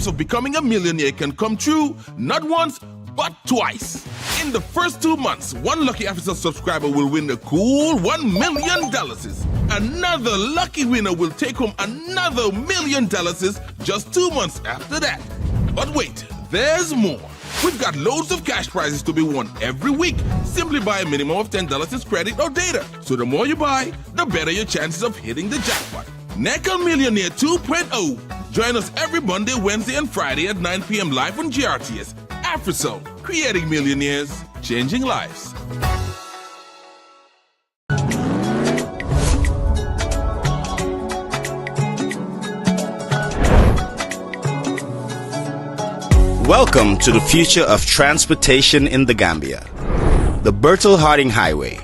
dreams of becoming a millionaire can come true not once, but twice. In the first 2 months, one lucky AfriCell subscriber will win a cool $1 million. Another lucky winner will take home another $1 million just 2 months after that. But wait, there's more. We've got loads of cash prizes to be won every week. Simply buy a minimum of $10 in credit or data. So the more you buy, the better your chances of hitting the jackpot. Nickel Millionaire 2.0. Join us every Monday, Wednesday, and Friday at 9 p.m. live on GRTS. AfriCell, creating millionaires, changing lives. Welcome to the future of transportation in the Gambia. The Bertel Harding Highway,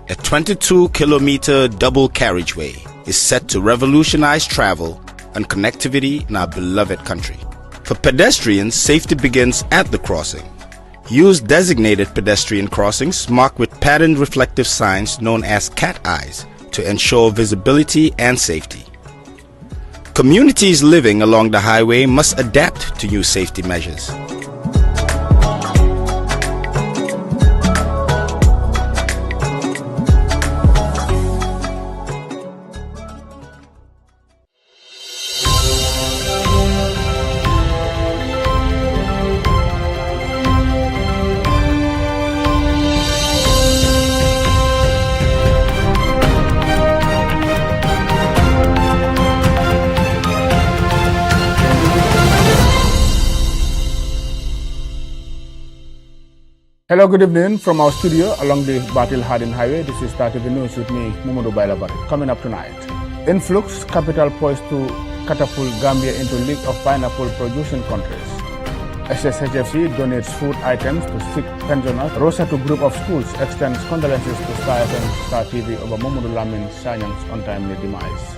a 22-kilometer double carriageway, is set to revolutionize travel and connectivity in our beloved country. For pedestrians, safety begins at the crossing. Use designated pedestrian crossings marked with patterned reflective signs known as cat eyes to ensure visibility and safety. Communities living along the highway must adapt to new safety measures. Hello, good evening from our studio along the Bertel Harding Highway. This is Star TV News with me, Mumudu Bailavari. Coming up tonight, influx capital poised to catapult Gambia into League of Pineapple producing countries. SSHFC donates food items to sick pensioners. Rosatu Group of Schools extends condolences to Star FM, Star TV over Mumudu Lamin Sanyang's untimely demise.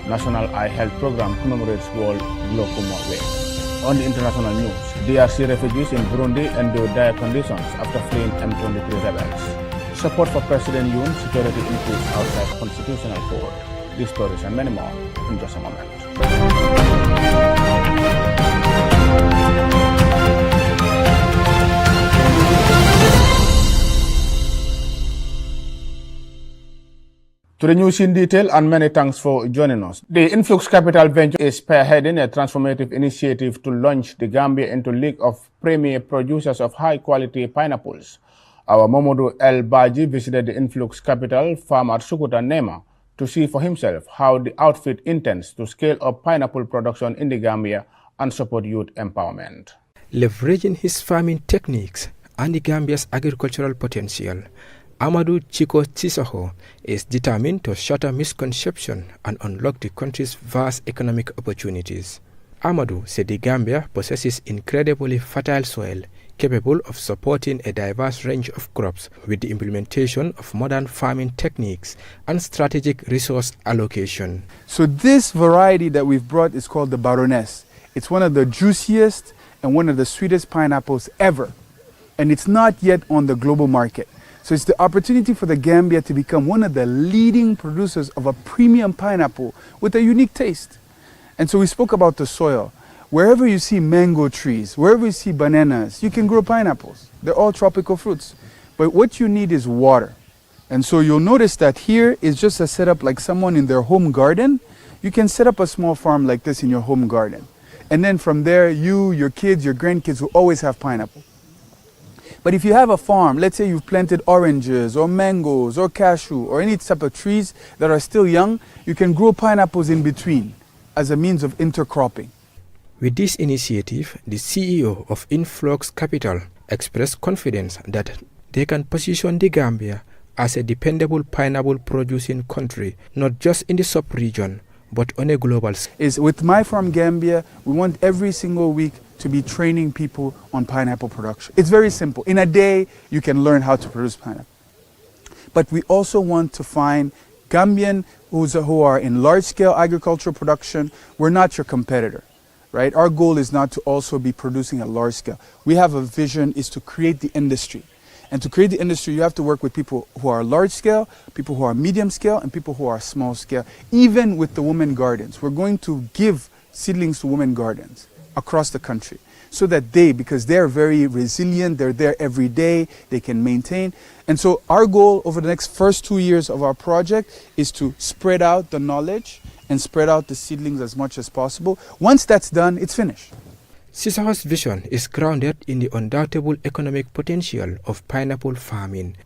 National Eye Health Program commemorates World Glaucoma Day. On the international news, DRC refugees in Burundi endure dire conditions after fleeing M23 rebels. Support for President Yoon, security increase outside Constitutional Court. These stories and many more in just a moment. To the news in detail, and many thanks for joining us. The Influx Capital Venture is spearheading a transformative initiative to launch the Gambia into League of premier producers of high-quality pineapples. Our Momodu El Baji visited the Influx Capital farm at Sukuta Nema to see for himself how the outfit intends to scale up pineapple production in the Gambia and support youth empowerment. Leveraging his farming techniques and the Gambia's agricultural potential, Amadou Chiko Tisoho is determined to shatter misconception and unlock the country's vast economic opportunities. Amadou said the Gambia possesses incredibly fertile soil capable of supporting a diverse range of crops with the implementation of modern farming techniques and strategic resource allocation. So this variety that we've brought is called the Baroness. It's one of the juiciest and one of the sweetest pineapples ever. And it's not yet on the global market. So it's the opportunity for the Gambia to become one of the leading producers of a premium pineapple with a unique taste. And so we spoke about the soil. Wherever you see mango trees, wherever you see bananas, you can grow pineapples. They're all tropical fruits. But what you need is water. And so you'll notice that here is just a setup like someone in their home garden. You can set up a small farm like this in your home garden. And then from there, you, your kids, your grandkids will always have pineapple. But if you have a farm, let's say you've planted oranges or mangoes or cashew or any type of trees that are still young, you can grow pineapples in between as a means of intercropping. With this initiative, the CEO of Influx Capital expressed confidence that they can position the Gambia as a dependable pineapple producing country, not just in the sub-region, but on a global scale. With My Farm Gambia, we want every single week to be training people on pineapple production. It's very simple. In a day, you can learn how to produce pineapple. But we also want to find Gambian who are in large-scale agricultural production. We're not your competitor, right? Our goal is not to also be producing at large scale. We have a vision is to create the industry. And to create the industry, you have to work with people who are large scale, people who are medium scale, and people who are small scale. Even with the women gardens, we're going to give seedlings to women gardens. across the country so that because they're very resilient, they're there every day, they can maintain. And so our goal over the next first 2 years of our project is to spread out the knowledge and spread out the seedlings as much as possible. Once that's done, it's finished. Sissoho's vision is grounded in the undoubtable economic potential of pineapple farming,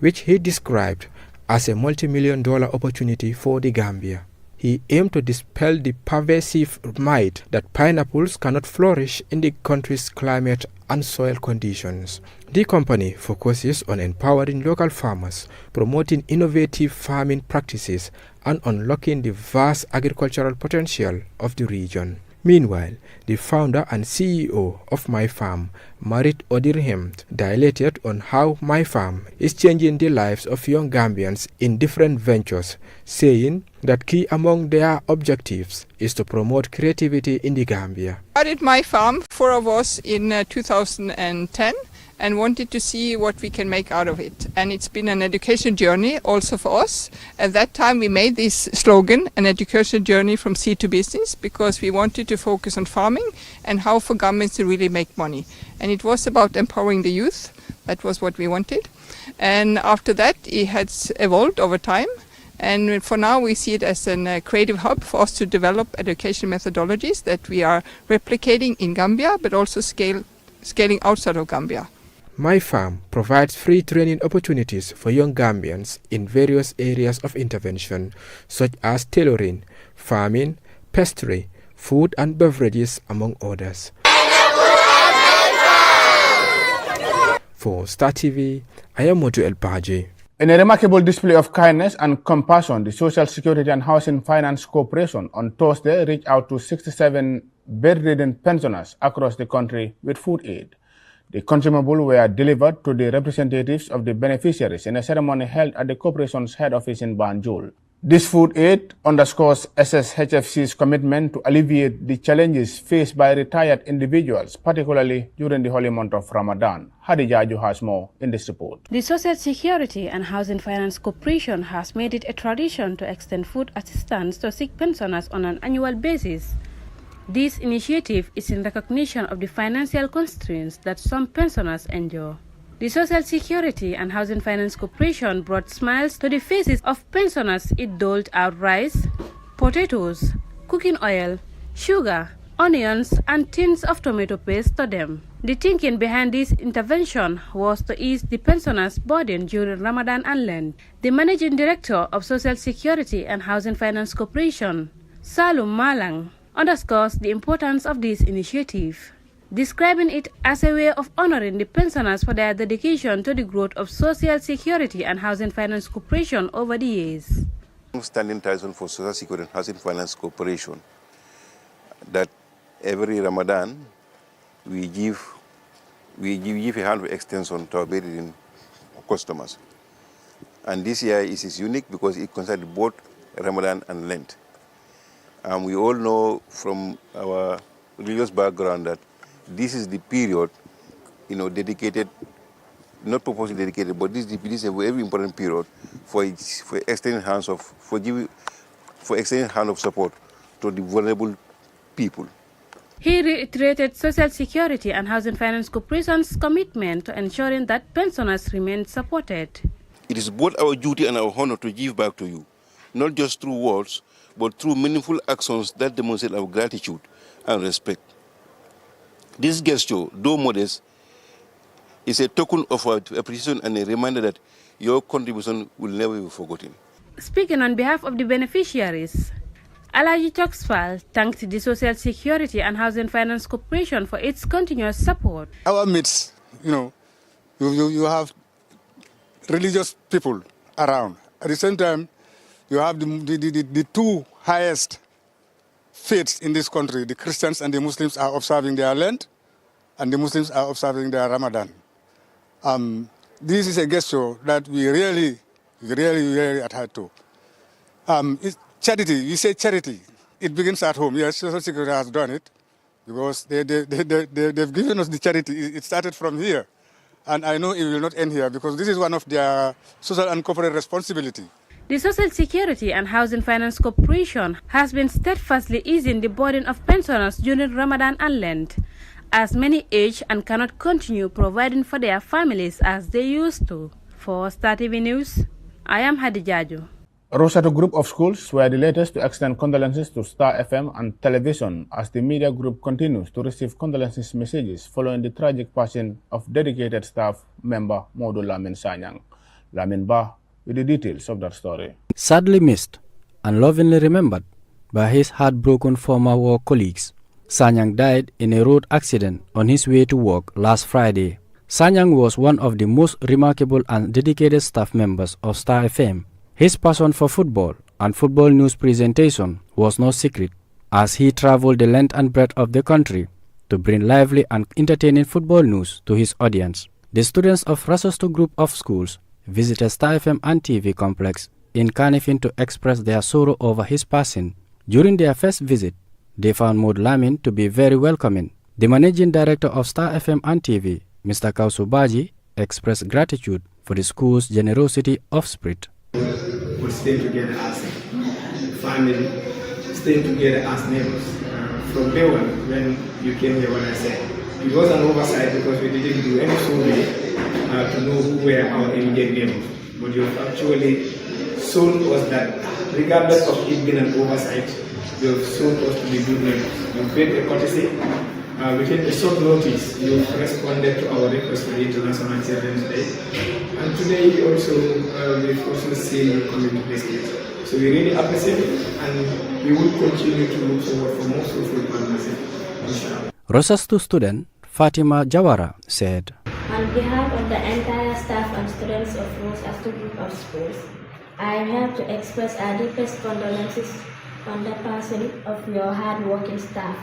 which he described as a multi-million-dollar opportunity for the Gambia. He aimed to dispel the pervasive myth that pineapples cannot flourish in the country's climate and soil conditions. The company focuses on empowering local farmers, promoting innovative farming practices, and unlocking the vast agricultural potential of the region. Meanwhile, the founder and CEO of My Farm, Marit Odirhem, dilated on how My Farm is changing the lives of young Gambians in different ventures, saying that key among their objectives is to promote creativity in the Gambia. I started My Farm, 4 of us, in 2010. And wanted to see what we can make out of it. And it's been an education journey also for us. At that time we made this slogan, an education journey from seed to business, because we wanted to focus on farming and how for governments to really make money. And it was about empowering the youth. That was what we wanted. And after that it has evolved over time. And for now we see it as a creative hub for us to develop education methodologies that we are replicating in Gambia, but also scaling outside of Gambia. My Farm provides free training opportunities for young Gambians in various areas of intervention, such as tailoring, farming, pastry, food and beverages, among others. For Star TV, I am Motu El Baji. In a remarkable display of kindness and compassion, the Social Security and Housing Finance Corporation on Thursday reached out to 67 bedridden pensioners across the country with food aid. The consumables were delivered to the representatives of the beneficiaries in a ceremony held at the corporation's head office in Banjul. This food aid underscores SSHFC's commitment to alleviate the challenges faced by retired individuals, particularly during the holy month of Ramadan. Hadija Aju has more in this report. The Social Security and Housing Finance Corporation has made it a tradition to extend food assistance to sick pensioners on an annual basis. This initiative is in recognition of the financial constraints that some pensioners endure. The Social Security and Housing Finance Corporation brought smiles to the faces of pensioners. It doled out rice, potatoes, cooking oil, sugar, onions, and tins of tomato paste to them. The thinking behind this intervention was to ease the pensioners' burden during Ramadan and Lent. The Managing Director of Social Security and Housing Finance Corporation, Salum Malang, underscores the importance of this initiative, describing it as a way of honoring the pensioners for their dedication to the growth of Social Security and Housing Finance Corporation over the years. Standing tradition for Social Security and Housing Finance Corporation that every Ramadan we give a hand of extension to our bedridden customers. And this year is unique because it concerns both Ramadan and Lent. We all know from our religious background that this is the period, dedicated, not purposely dedicated, but this is a very important period for extending hands of support to the vulnerable people. He reiterated Social Security and Housing Finance Corporation's commitment to ensuring that pensioners remain supported. It is both our duty and our honor to give back to you, not just through words, but through meaningful actions that demonstrate our gratitude and respect. This gesture, though modest, is a token of our appreciation and a reminder that your contribution will never be forgotten. Speaking on behalf of the beneficiaries, Alaji Toxfal thanked the Social Security and Housing Finance Corporation for its continuous support. Our midst, you have religious people around. At the same time, you have the two highest faiths in this country. The Christians and the Muslims are observing their Lent, and the Muslims are observing their Ramadan. This is a gesture that we really adhere to. It's charity. We say charity. It begins at home. Yes, Social Security has done it because they've given us the charity. It started from here, and I know it will not end here because this is one of their social and corporate responsibility. The Social Security and Housing Finance Corporation has been steadfastly easing the burden of pensioners during Ramadan and Lent, as many age and cannot continue providing for their families as they used to. For Star TV News, I am Hadijaju. Rosato Group of Schools were the latest to extend condolences to Star FM and television as the media group continues to receive condolences messages following the tragic passing of dedicated staff member Modu Lamin Sanyang. Lamin Ba with the details of that story. Sadly missed and lovingly remembered by his heartbroken former work colleagues, Sanyang died in a road accident on his way to work last Friday. Sanyang was one of the most remarkable and dedicated staff members of Star FM. His passion for football and football news presentation was no secret, as he traveled the length and breadth of the country to bring lively and entertaining football news to his audience. The students of Rasosto Group of Schools visited Star FM and TV complex in Kanifing to express their sorrow over his passing. During their first visit, they found Mod Lamin to be very welcoming. The managing director of Star FM and TV, Mr. Kausu Baji, expressed gratitude for the school's generosity of spirit. We stay together as family, stay together as neighbors. From day one, when you came here, when I said, it was an oversight because we didn't do any survey to know who were our immediate neighbors. But you have actually shown us that regardless of it being an oversight, you have shown us to be good neighbors. You paid a courtesy. Within a short notice, you responded to our request for the International Children's Day. And today also, we've also seen you coming to this case. So we really appreciate it, and we will continue to look forward for more social partnership. Rosasto student Fatima Jawara said, On behalf of the entire staff and students of Rosasto Group of Schools, I am here to express our deepest condolences on the passing of your hard-working staff,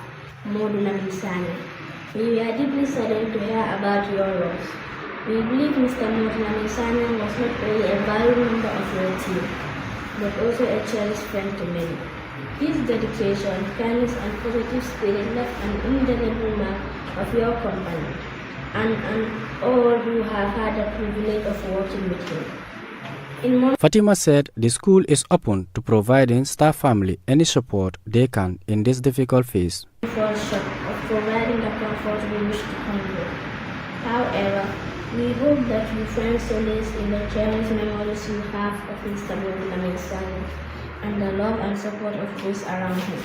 Modu Lamin Sanyang. We are deeply saddened to hear about your loss. We believe Mr. Modu Lamin Sanyang was not only a valued member of your team, but also a cherished friend to many. His dedication, kindness, and positive spirit left an indelible mark of your company and all who have had the privilege of working with him. Fatima said the school is open to providing staff family any support they can in this difficult phase. For short of providing the comfort we wish to convey. However, we hope that you find solace in the cherished memories you have of Mr. Modu Lamin Sanyang and the love and support of those around him.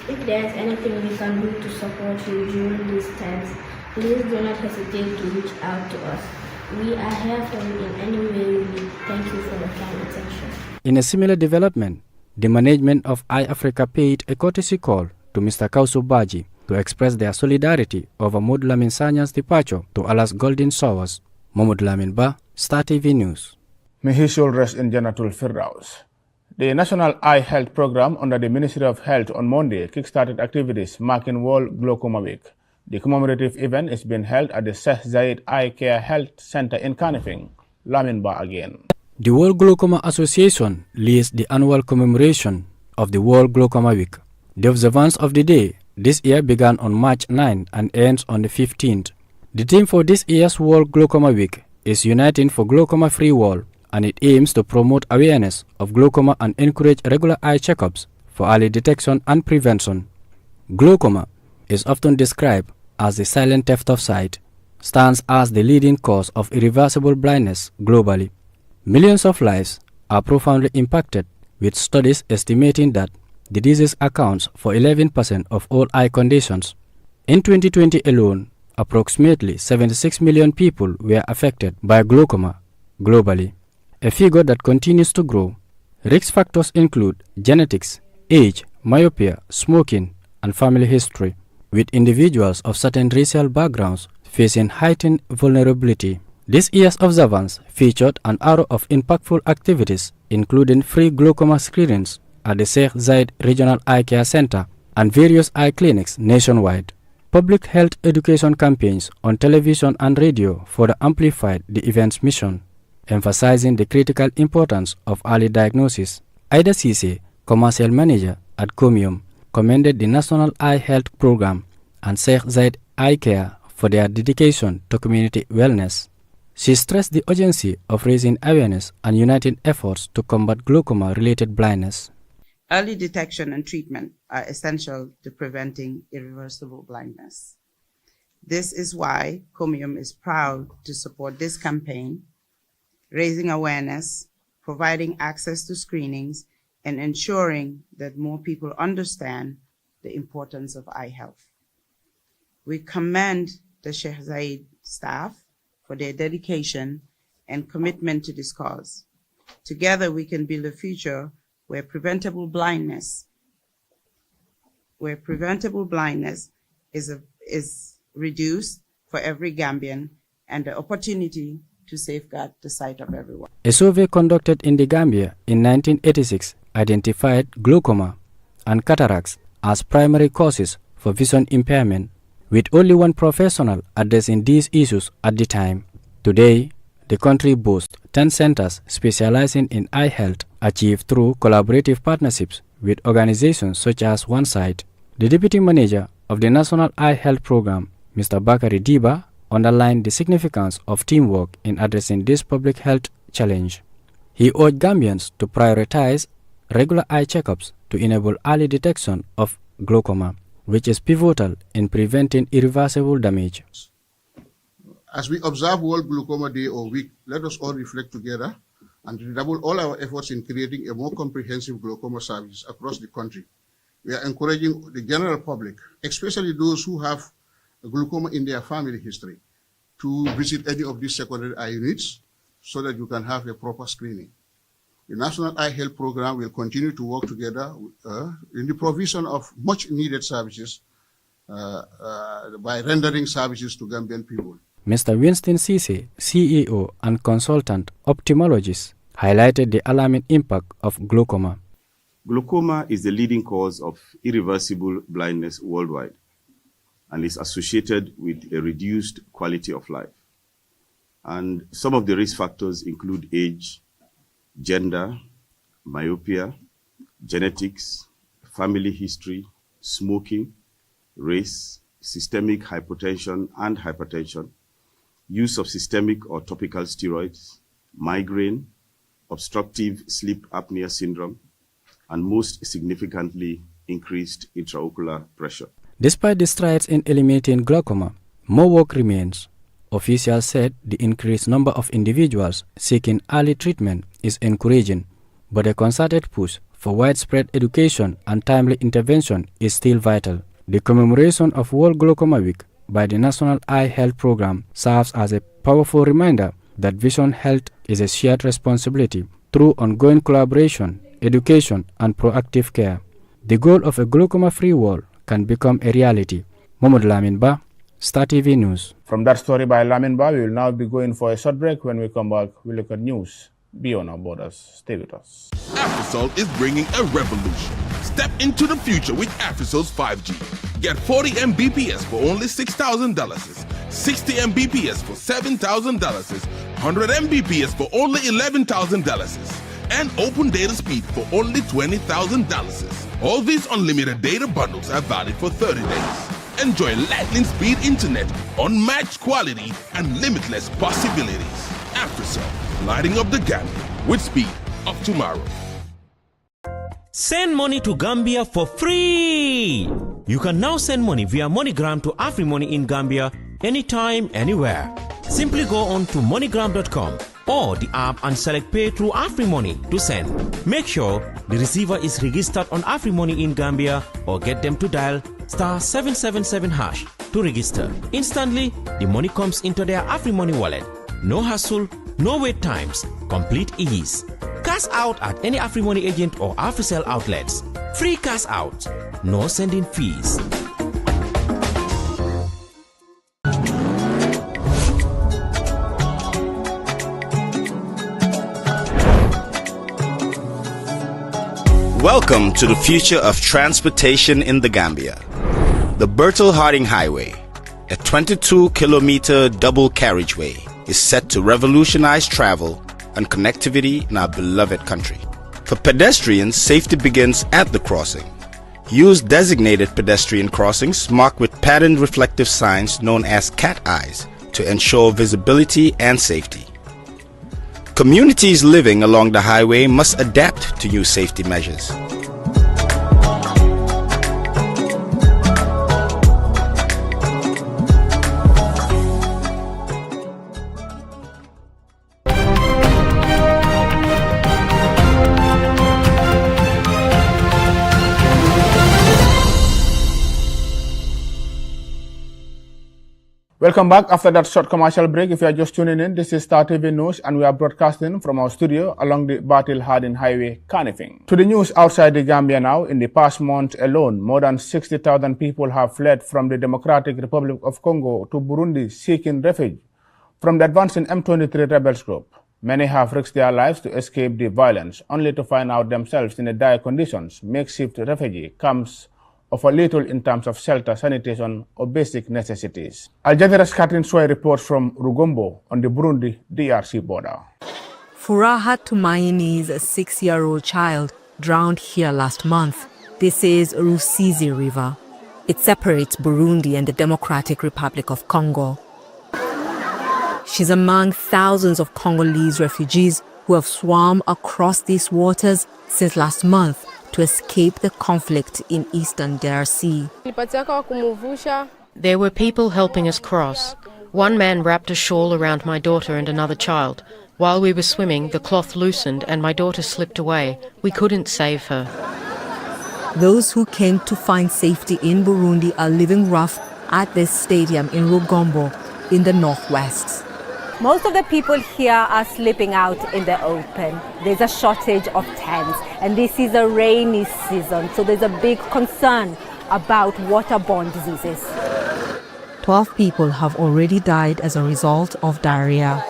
If there is anything we can do to support you during these times, please do not hesitate to reach out to us. We are here for you in any way you need. Thank you for your kind attention. In a similar development, the management of iAfrica paid a courtesy call to Mr. Kausu Baji to express their solidarity over Modu Lamin Sanyang's departure to Allah's golden showers. Mohamed Lamin Ba, Star TV News. May his soul rest in Jannatul Firdaus. The National Eye Health Program under the Ministry of Health on Monday kickstarted activities marking World Glaucoma Week. The commemorative event is being held at the Sheikh Zayed Eye Care Health Center in Kanifing. Lamin Ba again. The World Glaucoma Association leads the annual commemoration of the World Glaucoma Week. The observance of the day this year began on March 9 and ends on the 15th. The theme for this year's World Glaucoma Week is Uniting for Glaucoma-Free World, and it aims to promote awareness of glaucoma and encourage regular eye checkups for early detection and prevention. Glaucoma is often described as the silent theft of sight, stands as the leading cause of irreversible blindness globally. Millions of lives are profoundly impacted, with studies estimating that the disease accounts for 11% of all eye conditions. In 2020 alone, approximately 76 million people were affected by glaucoma globally, a figure that continues to grow. Risk factors include genetics, age, myopia, smoking, and family history, with individuals of certain racial backgrounds facing heightened vulnerability. This year's observance featured an array of impactful activities, including free glaucoma screenings at the Sheikh Zayed Regional Eye Care Center and various eye clinics nationwide. Public health education campaigns on television and radio further amplified the event's mission, emphasizing the critical importance of early diagnosis. Ida Cisse, commercial manager at Comium, commended the National Eye Health Program and Sheikh Zayed Eye Care for their dedication to community wellness. She stressed the urgency of raising awareness and uniting efforts to combat glaucoma-related blindness. Early detection and treatment are essential to preventing irreversible blindness. This is why Comium is proud to support this campaign, raising awareness, providing access to screenings, and ensuring that more people understand the importance of eye health. We commend the Sheikh Zayed staff for their dedication and commitment to this cause. Together we can build a future where preventable blindness is reduced for every Gambian and the opportunity to safeguard the sight of everyone. A survey conducted in the Gambia in 1986 identified glaucoma and cataracts as primary causes for vision impairment, with only one professional addressing these issues at the time. Today, the country boasts 10 centers specializing in eye health, achieved through collaborative partnerships with organizations such as One Sight. The deputy manager of the National Eye Health Program, Mr. Bakari Diba, underlined the significance of teamwork in addressing this public health challenge. He urged Gambians to prioritize regular eye checkups to enable early detection of glaucoma, which is pivotal in preventing irreversible damage. As we observe World Glaucoma Day or Week, let us all reflect together and redouble all our efforts in creating a more comprehensive glaucoma service across the country. We are encouraging the general public, especially those who have glaucoma in their family history, to visit any of these secondary eye units so that you can have a proper screening. The National Eye Health Program will continue to work together in the provision of much needed services by rendering services to Gambian people. Mr. Winston Cisse, CEO and consultant ophthalmologist, highlighted the alarming impact of glaucoma. Glaucoma is the leading cause of irreversible blindness worldwide and is associated with a reduced quality of life. And some of the risk factors include age, gender, myopia, genetics, family history, smoking, race, systemic hypertension and hypertension, use of systemic or topical steroids, migraine, obstructive sleep apnea syndrome, and most significantly, increased intraocular pressure. Despite the strides in eliminating glaucoma, more work remains. Officials said the increased number of individuals seeking early treatment is encouraging, but a concerted push for widespread education and timely intervention is still vital. The commemoration of World Glaucoma Week by the National Eye Health Program serves as a powerful reminder that vision health is a shared responsibility through ongoing collaboration, education, and proactive care. The goal of a glaucoma-free world can become a reality. Mohamed Lamin Ba, Star TV News. From that story by Lamin Ba, we will now be going for a short break. When we come back, we look at news beyond our borders. Stay with us. Africell is bringing a revolution. Step into the future with Africell's 5G. Get 40 Mbps for only $6,000, 60 Mbps for $7,000, 100 Mbps for only $11,000, and open data speed for only $20,000. All these unlimited data bundles are valid for 30 days. Enjoy lightning speed internet, unmatched quality, and limitless possibilities. Africell, lighting up the Gambia with speed of tomorrow. Send money to Gambia for free! You can now send money via MoneyGram to AfriMoney in Gambia anytime, anywhere. Simply go on to MoneyGram.com or the app and select Pay through AfriMoney to send. Make sure the receiver is registered on AfriMoney in Gambia or get them to dial *777# to register. Instantly, the money comes into their AfriMoney wallet. No hassle, no wait times, complete ease. Cash out at any AfriMoney agent or AfriCell outlets. Free cash out, no sending fees. Welcome to the future of transportation in the Gambia. The Bertel Harding Highway, a 22-kilometer double carriageway, is set to revolutionize travel and connectivity in our beloved country. For pedestrians, safety begins at the crossing. Use designated pedestrian crossings marked with patterned reflective signs known as cat eyes to ensure visibility and safety. Communities living along the highway must adapt to new safety measures. Welcome back after that short commercial break. If you are just tuning in, this is Star TV News and we are broadcasting from our studio along the Batil Hardin Highway, Kanifing. To the news outside the Gambia now, in the past month alone, more than 60,000 people have fled from the Democratic Republic of Congo to Burundi seeking refuge from the advancing M23 rebels group. Many have risked their lives to escape the violence, only to find out themselves in dire conditions. Makeshift refugee camps offer little in terms of shelter, sanitation, or basic necessities. Al Jazeera's Catherine Soy reports from Rugombo on the Burundi-DRC border. Furaha Tumaini's 6-year-old child drowned here last month. This is Rusizi River. It separates Burundi and the Democratic Republic of Congo. She's among thousands of Congolese refugees who have swum across these waters since last month to escape the conflict in eastern DRC. There were people helping us cross. One man wrapped a shawl around my daughter and another child. While we were swimming, the cloth loosened and my daughter slipped away. We couldn't save her. Those who came to find safety in Burundi are living rough at this stadium in Rugombo in the northwest. Most of the people here are sleeping out in the open. There's a shortage of tents, and this is a rainy season, so there's a big concern about waterborne diseases. 12 people have already died as a result of diarrhea.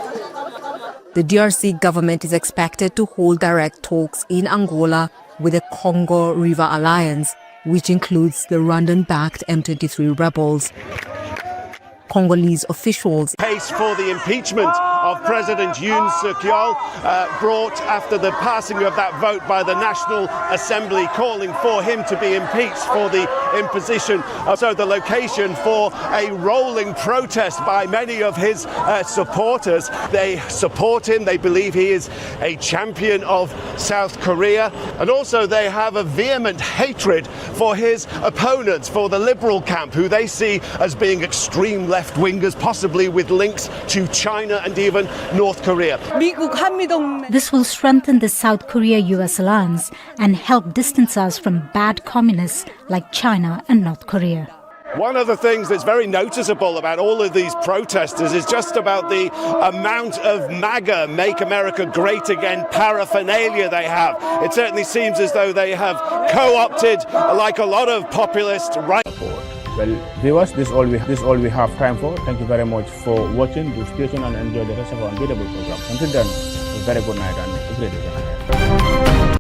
The DRC government is expected to hold direct talks in Angola with the Congo River Alliance, which includes the Rwandan-backed M23 rebels. Congolese officials. Case for the impeachment of President Yoon Suk-yeol brought after the passing of that vote by the National Assembly calling for him to be impeached for the imposition of the location for a rolling protest by many of his supporters. They support him, they believe he is a champion of South Korea, and also they have a vehement hatred for his opponents, for the liberal camp, who they see as being extreme left-wingers, possibly with links to China and even North Korea. This will strengthen the South Korea-US alliance and help distance us from bad communists like China and North Korea. One of the things that's very noticeable about all of these protesters is just about the amount of MAGA, Make America Great Again, paraphernalia they have. It certainly seems as though they have co-opted, like a lot of populist right. Well, viewers, this is all we have time for. Thank you very much for watching. Do stay tuned and enjoy the rest of our unbeatable program. Until then, a very good night and a great day.